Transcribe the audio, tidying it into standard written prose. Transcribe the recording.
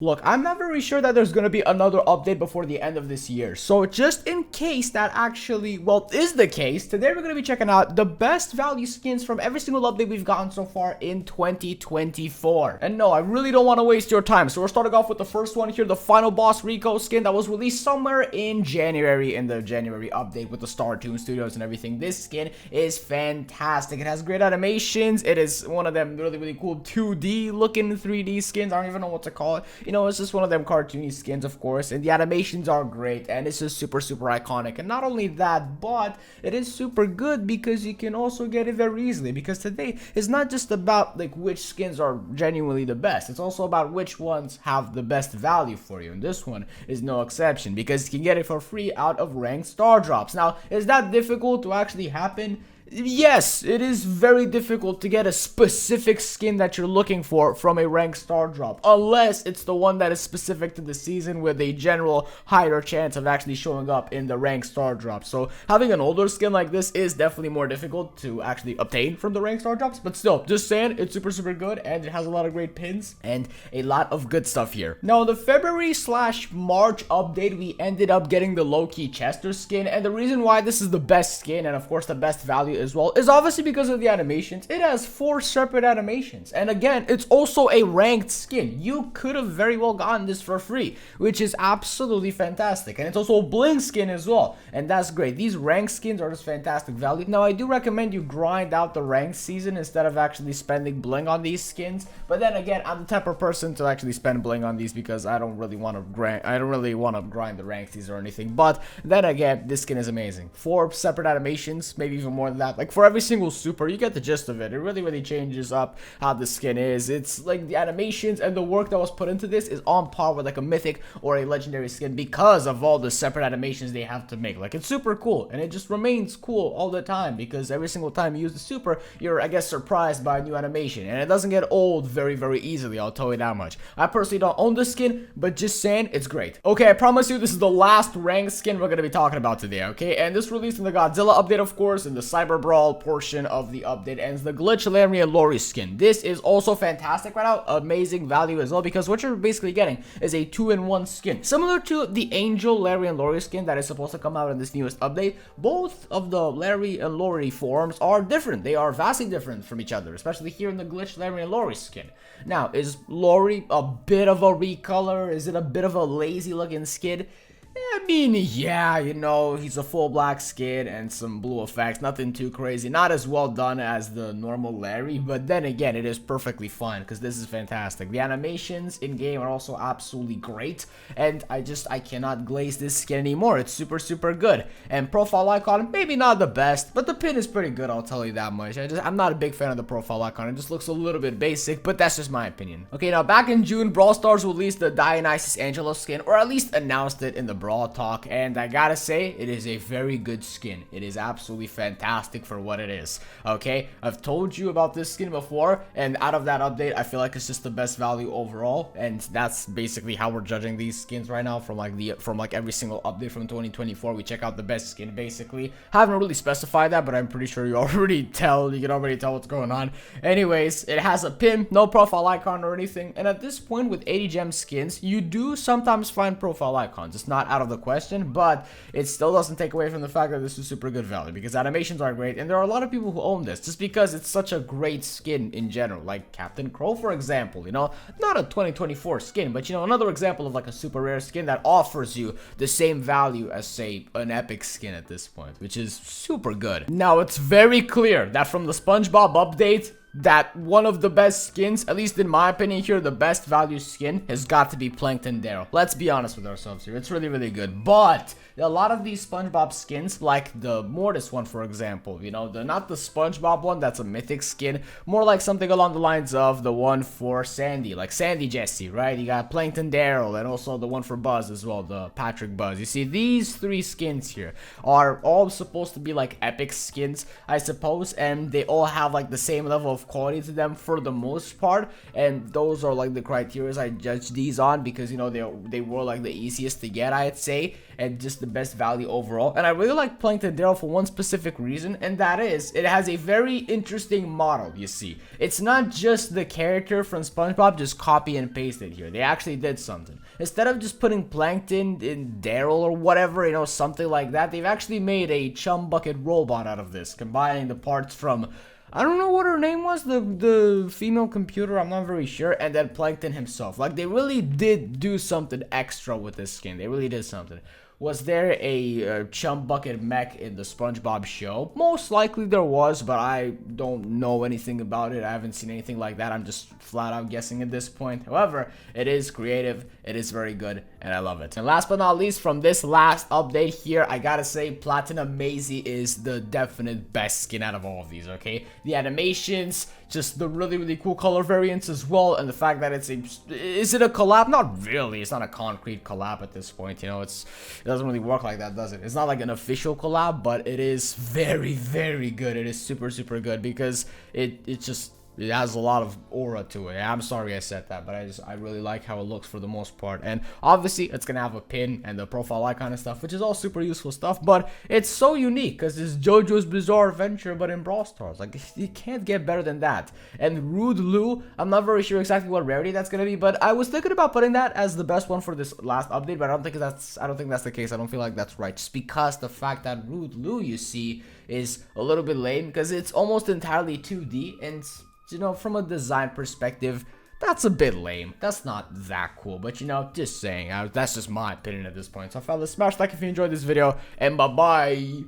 Look, I'm not very sure that there's going to be another update before the end of this year. So just in case that actually, well, is the case, today we're going to be checking out the best value skins from every single update we've gotten so far in 2024. And no, I really don't want to waste your time. So we're starting off with the first one here, the final boss Reco skin that was released somewhere in January, in the January update with the Star Toon Studios and everything. This skin is fantastic. It has great animations. It is one of them really cool 2D looking 3D skins. I don't even know what to call it. You know, it's just one of them cartoony skins, of course, and the animations are great, and it's just super iconic. And not only that, but it is super good because you can also get it very easily, because today is not just about like which skins are genuinely the best, it's also about which ones have the best value for you, and this one is no exception because you can get it for free out of ranked star drops. Now, is that difficult to actually happen? Yes, it is very difficult to get a specific skin that you're looking for from a ranked star drop, unless it's the one that is specific to the season with a general higher chance of actually showing up in the ranked star drop. So having an older skin like this is definitely more difficult to actually obtain from the ranked star drops, but still, just saying, it's super good, and it has a lot of great pins and a lot of good stuff here. Now, the February/March update, we ended up getting the Lowkey Chester skin, and the reason why this is the best skin, and of course the best value as well, is obviously because of the animations. It has 4 separate animations, and again, it's also a ranked skin. You could have very well gotten this for free, which is absolutely fantastic, and it's also a bling skin as well, and that's great. These ranked skins are just fantastic value. Now, I do recommend you grind out the ranked season instead of actually spending bling on these skins, but then again, I'm the type of person to actually spend bling on these because I don't really want to grind the ranked season or anything. But then again, this skin is amazing. 4 separate animations, maybe even more than that. Like for every single super, you get the gist of it. It really changes up how the skin is. It's like the animations and the work that was put into this is on par with like a mythic or a legendary skin because of all the separate animations they have to make. Like, it's super cool, and it just remains cool all the time because every single time you use the super, you're, I guess, surprised by a new animation, and it doesn't get old very easily, I'll tell you that much. I personally don't own this skin, but just saying, it's great. Okay, I promise you this is the last ranked skin we're gonna be talking about today, okay? And this released in the Godzilla update, of course, in the Cyber Brawl portion of the update, and it's the Glitch Larry and Lori skin. This is also fantastic right now, amazing value as well, because what you're basically getting is a 2-in-1 skin, similar to the Angel Larry and Lori skin that is supposed to come out in this newest update. Both of the Larry and Lori forms are different. They are vastly different from each other, especially here in the Glitch Larry and Lori skin. Now, is Lori a bit of a recolor? Is it a bit of a lazy looking skin? I mean, yeah, you know, he's a full black skin and some blue effects, nothing too crazy, not as well done as the normal Larry, but then again, it is perfectly fine because this is fantastic. The animations in game are also absolutely great, and I cannot glaze this skin anymore. It's super good. And profile icon, maybe not the best, but the pin is pretty good, I'll tell you that much. I'm not a big fan of the profile icon. It just looks a little bit basic, but that's just my opinion. Okay, now back in June, Brawl Stars released the Diablo Angelo skin, or at least announced it in the Brawl talk, and I gotta say, it is a very good skin. It is absolutely fantastic for what it is. Okay, I've told you about this skin before, and out of that update, I feel like it's just the best value overall, and that's basically how we're judging these skins right now from like every single update from 2024. We check out the best skin basically. Haven't really specified that, but I'm pretty sure you can already tell what's going on. Anyways, it has a pin, no profile icon or anything, and at this point with 80 gem skins, you do sometimes find profile icons. It's not out of the question, but it still doesn't take away from the fact that this is super good value because animations are great, and there are a lot of people who own this just because it's such a great skin in general, like Captain Crow, for example. You know, not a 2024 skin, but you know, another example of like a super rare skin that offers you the same value as, say, an epic skin at this point, which is super good. Now, it's very clear that from the SpongeBob update, that one of the best skins, at least in my opinion here, the best value skin has got to be Plankton Daryl. Let's be honest with ourselves here. It's really good. But a lot of these SpongeBob skins, like the Mortis one, for example, you know, not the SpongeBob one, that's a mythic skin, more like something along the lines of the one for Sandy, like Sandy Jesse, right? You got Plankton Daryl, and also the one for Buzz as well, the Patrick Buzz. You see, these 3 skins here are all supposed to be like epic skins, I suppose, and they all have like the same level of of quality to them for the most part, and those are like the criteria I judge these on, because you know they were like the easiest to get, I'd say, and just the best value overall. And I really like Plankton Daryl for one specific reason, and that is it has a very interesting model. You see, it's not just the character from SpongeBob just copy and pasted here. They actually did something. Instead of just putting Plankton in Daryl or whatever, you know, something like that, they've actually made a chum bucket robot out of this, combining the parts from, I don't know what her name was, the female computer, I'm not very sure, and then Plankton himself. Like, they really did do something extra with this skin. They really did something. Was there a chum bucket mech in the SpongeBob show? Most likely there was, but I don't know anything about it. I haven't seen anything like that. I'm just flat out guessing at this point. However, it is creative, it is very good, and I love it. And last but not least, from this last update here, I gotta say Platinum Maisy is the definite best skin out of all of these, okay? The animations, just the really cool color variants as well, and the fact that it's a, is it a collab? Not really. It's not a concrete collab at this point, you know. It doesn't really work like that, does it? It's not like an official collab, but it is very good. It is super good, because it has a lot of aura to it. I'm sorry I said that, but I really like how it looks for the most part. And obviously it's gonna have a pin and the profile icon and stuff, which is all super useful stuff, but it's so unique because it's JoJo's Bizarre Adventure but in Brawl Stars. Like, you can't get better than that. And Rude Lou, I'm not very sure exactly what rarity that's gonna be, but I was thinking about putting that as the best one for this last update, but I don't think that's the case. I don't feel like that's right, just because the fact that Rude Lou, you see, is a little bit lame because it's almost entirely 2D, and you know, from a design perspective, that's a bit lame. That's not that cool, but you know, just saying, that's just my opinion at this point. So fellas, smash like if you enjoyed this video, and bye-bye.